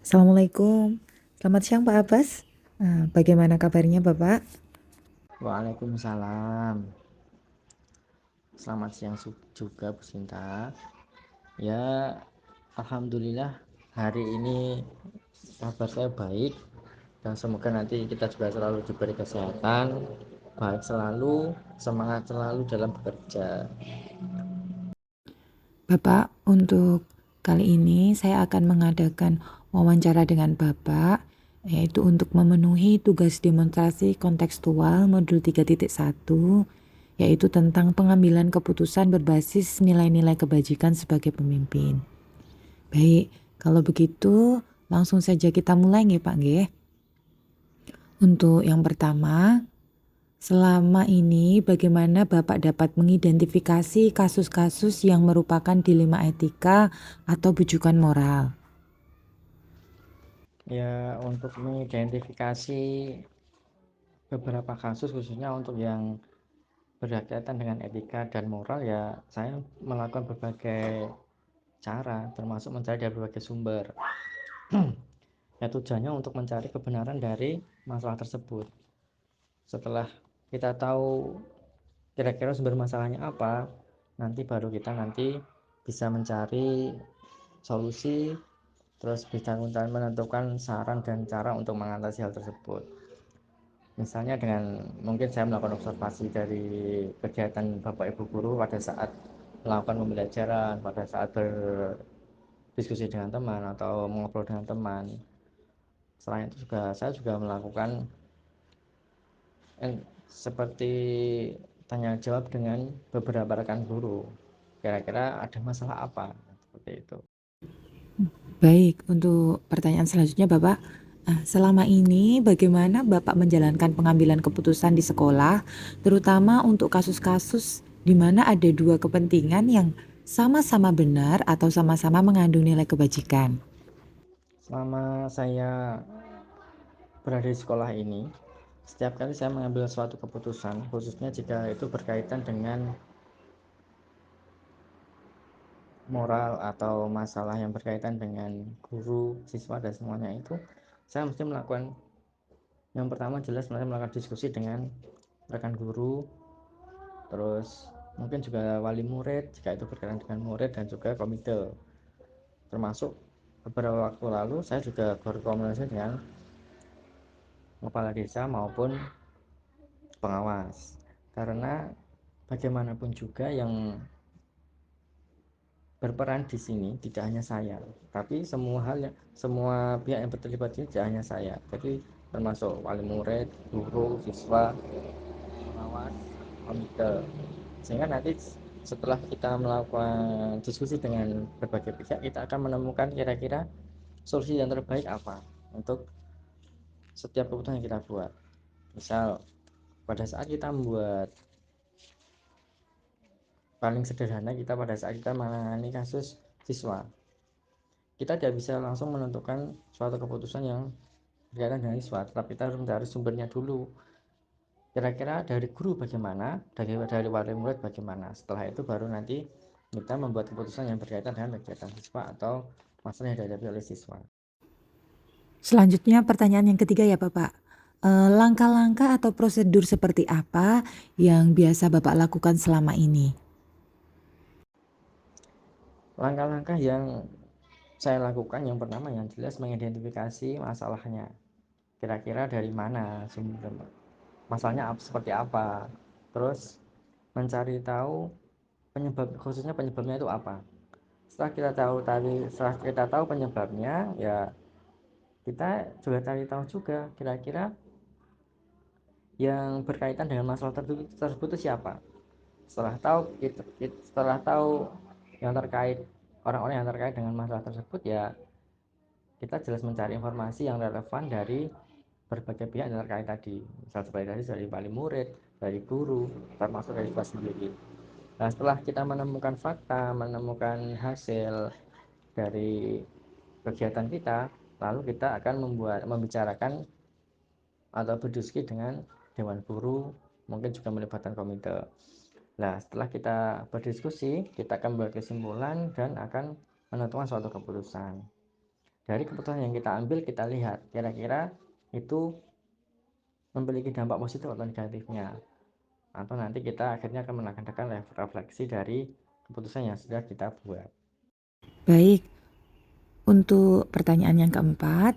Assalamualaikum. Selamat siang Pak Abbas. Bagaimana kabarnya Bapak? Waalaikumsalam. Selamat siang juga Bu Sinta. Ya, alhamdulillah hari ini kabar saya baik dan semoga nanti kita juga selalu diberi kesehatan, baik selalu, semangat selalu dalam bekerja. Bapak, untuk kali ini saya akan mengadakan wawancara dengan Bapak, yaitu untuk memenuhi tugas demonstrasi kontekstual modul 3.1, yaitu tentang pengambilan keputusan berbasis nilai-nilai kebajikan sebagai pemimpin. Baik, kalau begitu langsung saja kita mulai nggih Pak nggih. Untuk yang pertama, selama ini bagaimana Bapak dapat mengidentifikasi kasus-kasus yang merupakan dilema etika atau bujukan moral? Ya, untuk mengidentifikasi beberapa kasus khususnya untuk yang berkaitan dengan etika dan moral, ya saya melakukan berbagai cara termasuk mencari dari berbagai sumber. Ya, tujuannya untuk mencari kebenaran dari masalah tersebut. Setelah kita tahu kira-kira sumber masalahnya apa, nanti baru kita bisa mencari solusi, terus bisa menentukan saran dan cara untuk mengatasi hal tersebut. Misalnya dengan mungkin saya melakukan observasi dari kegiatan Bapak Ibu guru pada saat melakukan pembelajaran, pada saat berdiskusi dengan teman atau mengobrol dengan teman. Selain itu juga saya juga melakukan seperti tanya jawab dengan beberapa rekan guru, kira-kira ada masalah apa, seperti itu. Baik, untuk pertanyaan selanjutnya Bapak, selama ini bagaimana Bapak menjalankan pengambilan keputusan di sekolah, terutama untuk kasus-kasus di mana ada dua kepentingan yang sama-sama benar atau sama-sama mengandung nilai kebajikan? Selama saya berada di sekolah ini, setiap kali saya mengambil suatu keputusan, khususnya jika itu berkaitan dengan moral atau masalah yang berkaitan dengan guru, siswa dan semuanya itu, saya mesti melakukan yang pertama jelas melakukan diskusi dengan rekan guru, terus mungkin juga wali murid jika itu berkaitan dengan murid, dan juga komite. Termasuk beberapa waktu lalu saya juga berkomunikasi dengan kepala desa maupun pengawas, karena bagaimanapun juga yang berperan di sini tidak hanya saya, tapi semua pihak yang terlibat ini tidak hanya saya, jadi termasuk wali murid, guru, siswa, pengawas, komite. Sehingga nanti setelah kita melakukan diskusi dengan berbagai pihak, kita akan menemukan kira-kira solusi yang terbaik apa untuk setiap keputusan yang kita buat. Misal pada saat kita membuat, paling sederhana, kita pada saat kita menangani kasus siswa, kita tidak bisa langsung menentukan suatu keputusan yang berkaitan dengan siswa, tetapi kita harus mencari sumbernya dulu. Kira-kira dari guru bagaimana, dari wali murid bagaimana. Setelah itu baru nanti kita membuat keputusan yang berkaitan dengan kegiatan siswa atau masalah yang dihadapi oleh siswa. Selanjutnya pertanyaan yang ketiga ya Bapak. Langkah-langkah atau prosedur seperti apa yang biasa Bapak lakukan selama ini? Langkah-langkah yang saya lakukan, yang pertama yang jelas mengidentifikasi masalahnya, kira-kira dari mana sumber masalahnya, seperti apa. Terus mencari tahu penyebab, khususnya penyebabnya itu apa. Setelah kita tahu penyebabnya, ya kita juga cari tahu juga kira-kira yang berkaitan dengan masalah tersebut itu siapa. Setelah tahu yang terkait, orang-orang yang terkait dengan masalah tersebut, ya kita jelas mencari informasi yang relevan dari berbagai pihak yang terkait tadi. Misal seperti tadi, dari wali murid, dari guru, termasuk dari siswa sendiri. Nah, setelah kita menemukan fakta, menemukan hasil dari kegiatan kita, lalu kita akan membicarakan atau berdiskusi dengan dewan guru, mungkin juga melibatkan komite. Nah, setelah kita berdiskusi, kita akan membuat kesimpulan dan akan menentukan suatu keputusan. Dari keputusan yang kita ambil, kita lihat kira-kira itu memiliki dampak positif atau negatifnya, atau nanti kita akhirnya akan melakukan refleksi dari keputusan yang sudah kita buat. Baik, untuk pertanyaan yang keempat,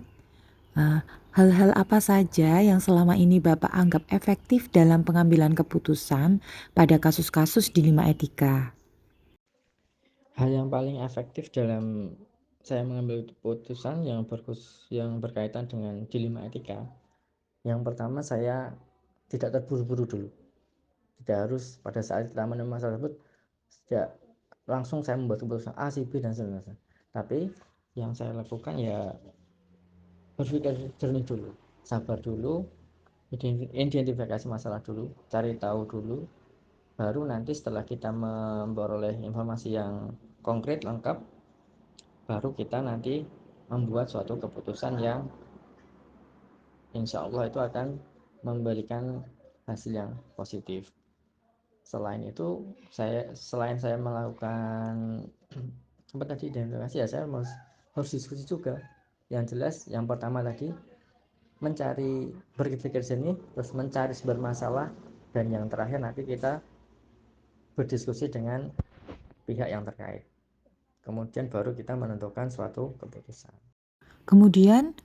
hal-hal apa saja yang selama ini Bapak anggap efektif dalam pengambilan keputusan pada kasus-kasus dilema etika? Hal yang paling efektif dalam saya mengambil keputusan yang berkaitan dengan dilema etika, yang pertama, saya tidak terburu-buru dulu. Tidak harus pada saat kita menemukan masalah tersebut tidak langsung saya membuat keputusan A, C, B, dan seterusnya. Tapi yang saya lakukan ya berpikir jernih dulu, sabar dulu, identifikasi masalah dulu, cari tahu dulu, baru nanti setelah kita memperoleh informasi yang konkret lengkap, baru kita nanti membuat suatu keputusan yang insya Allah itu akan memberikan hasil yang positif. Selain itu, selain saya melakukan apa tadi, identifikasi, ya saya harus diskusi juga. Yang jelas yang pertama tadi mencari, berpikir jernih, terus mencari sumber masalah, dan yang terakhir nanti kita berdiskusi dengan pihak yang terkait. Kemudian baru kita menentukan suatu keputusan. Kemudian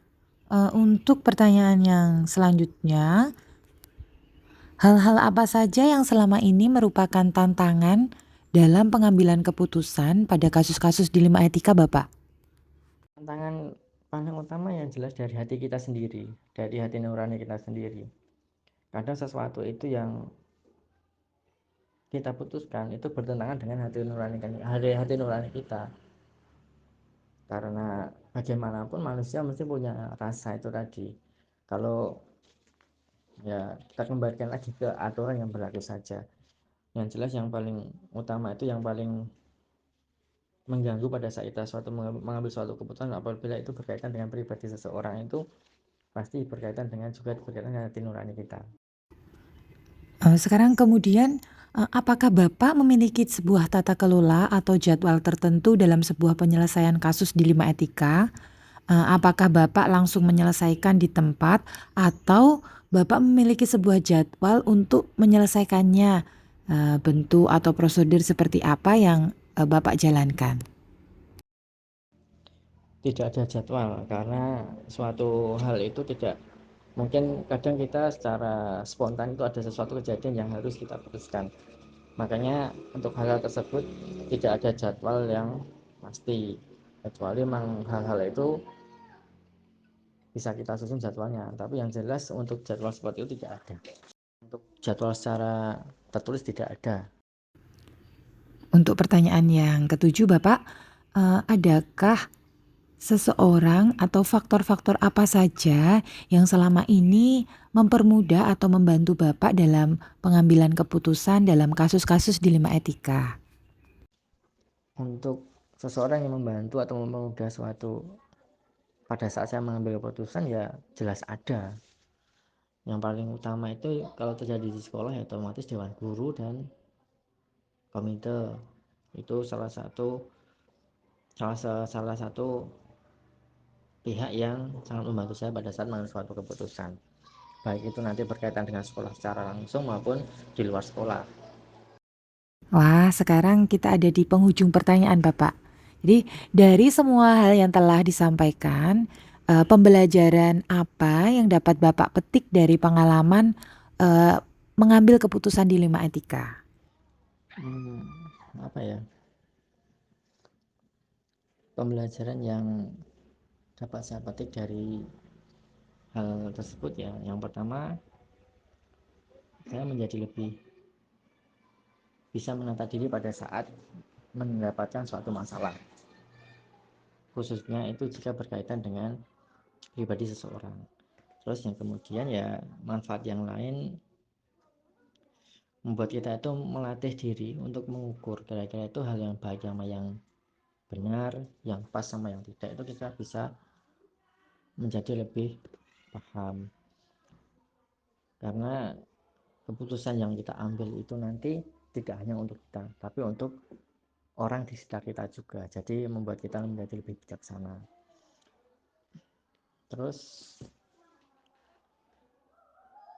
untuk pertanyaan yang selanjutnya, hal-hal apa saja yang selama ini merupakan tantangan dalam pengambilan keputusan pada kasus-kasus dilema etika, Bapak? Tantangan paling utama yang jelas dari hati kita sendiri, dari hati nurani kita sendiri. Kadang sesuatu itu yang kita putuskan itu bertentangan dengan hati nurani kita, karena bagaimanapun manusia mesti punya rasa itu tadi. Kalau ya kita kembalikan lagi ke aturan yang berlaku saja. Yang jelas yang paling utama itu, yang paling mengganggu pada saat kita mengambil suatu keputusan apabila itu berkaitan dengan pribadi seseorang, itu pasti berkaitan dengan hati nurani kita. Sekarang kemudian, apakah Bapak memiliki sebuah tata kelola atau jadwal tertentu dalam sebuah penyelesaian kasus dilema etika? Apakah Bapak langsung menyelesaikan di tempat atau Bapak memiliki sebuah jadwal untuk menyelesaikannya? Bentuk atau prosedur seperti apa yang Bapak jalankan? Tidak ada jadwal, karena suatu hal itu tidak mungkin, kadang kita secara spontan itu ada sesuatu kejadian yang harus kita putuskan. Makanya untuk hal-hal tersebut tidak ada jadwal yang pasti, kecuali memang hal-hal itu bisa kita susun jadwalnya. Tapi yang jelas untuk jadwal seperti itu tidak ada. Untuk jadwal secara tertulis tidak ada. Untuk pertanyaan yang ketujuh, Bapak, adakah seseorang atau faktor-faktor apa saja yang selama ini mempermudah atau membantu Bapak dalam pengambilan keputusan dalam kasus-kasus dilema etika? Untuk seseorang yang membantu atau mempermudah suatu pada saat saya mengambil keputusan, ya jelas ada. Yang paling utama itu kalau terjadi di sekolah ya otomatis dewan guru dan komite. Itu salah satu pihak yang sangat membantu saya pada saat mengambil suatu keputusan, baik itu nanti berkaitan dengan sekolah secara langsung maupun di luar sekolah. Wah, sekarang kita ada di penghujung pertanyaan, Bapak. Jadi, dari semua hal yang telah disampaikan, pembelajaran apa yang dapat Bapak petik dari pengalaman mengambil keputusan dilema etika? Apa ya, pembelajaran yang dapat saya petik dari hal tersebut, ya yang pertama, saya menjadi lebih bisa menata diri pada saat mendapatkan suatu masalah, khususnya itu jika berkaitan dengan pribadi seseorang. Terus yang kemudian ya manfaat yang lain membuat kita itu melatih diri untuk mengukur kira-kira itu hal yang baik sama yang benar, yang pas sama yang tidak, itu kita bisa menjadi lebih paham. Karena keputusan yang kita ambil itu nanti tidak hanya untuk kita, tapi untuk orang di sekitar kita juga. Jadi membuat kita menjadi lebih bijaksana. Terus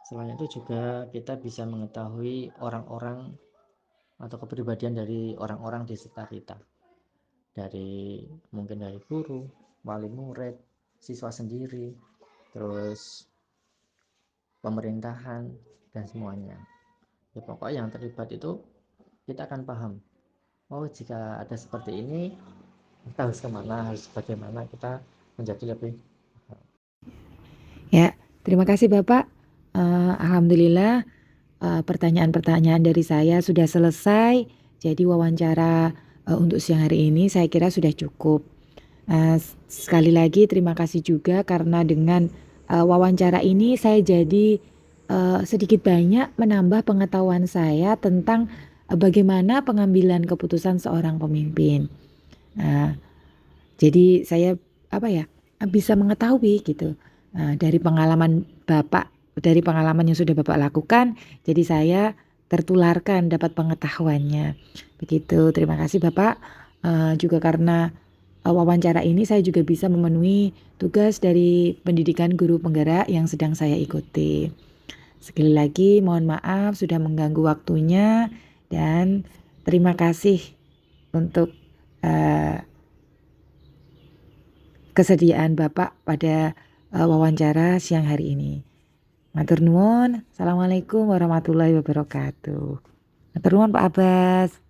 selain itu juga kita bisa mengetahui orang-orang atau kepribadian dari orang-orang di sekitar kita, mungkin dari guru, wali murid, siswa sendiri, terus pemerintahan, dan semuanya. Ya, pokoknya yang terlibat itu kita akan paham, oh jika ada seperti ini kita harus kemana, harus bagaimana kita menjadi lebih. Ya, terima kasih Bapak. Alhamdulillah pertanyaan-pertanyaan dari saya sudah selesai. Jadi wawancara untuk siang hari ini saya kira sudah cukup. Sekali lagi terima kasih juga karena dengan wawancara ini saya jadi sedikit banyak menambah pengetahuan saya tentang bagaimana pengambilan keputusan seorang pemimpin. Jadi saya bisa mengetahui gitu dari pengalaman Bapak, dari pengalaman yang sudah Bapak lakukan, jadi saya tertularkan dapat pengetahuannya. Begitu, terima kasih Bapak. Juga karena wawancara ini saya juga bisa memenuhi tugas dari pendidikan guru penggerak yang sedang saya ikuti. Sekali lagi mohon maaf sudah mengganggu waktunya dan terima kasih untuk kesediaan Bapak pada wawancara siang hari ini. Matur nuwun. Assalamualaikum warahmatullahi wabarakatuh. Matur nuwun Pak Abbas.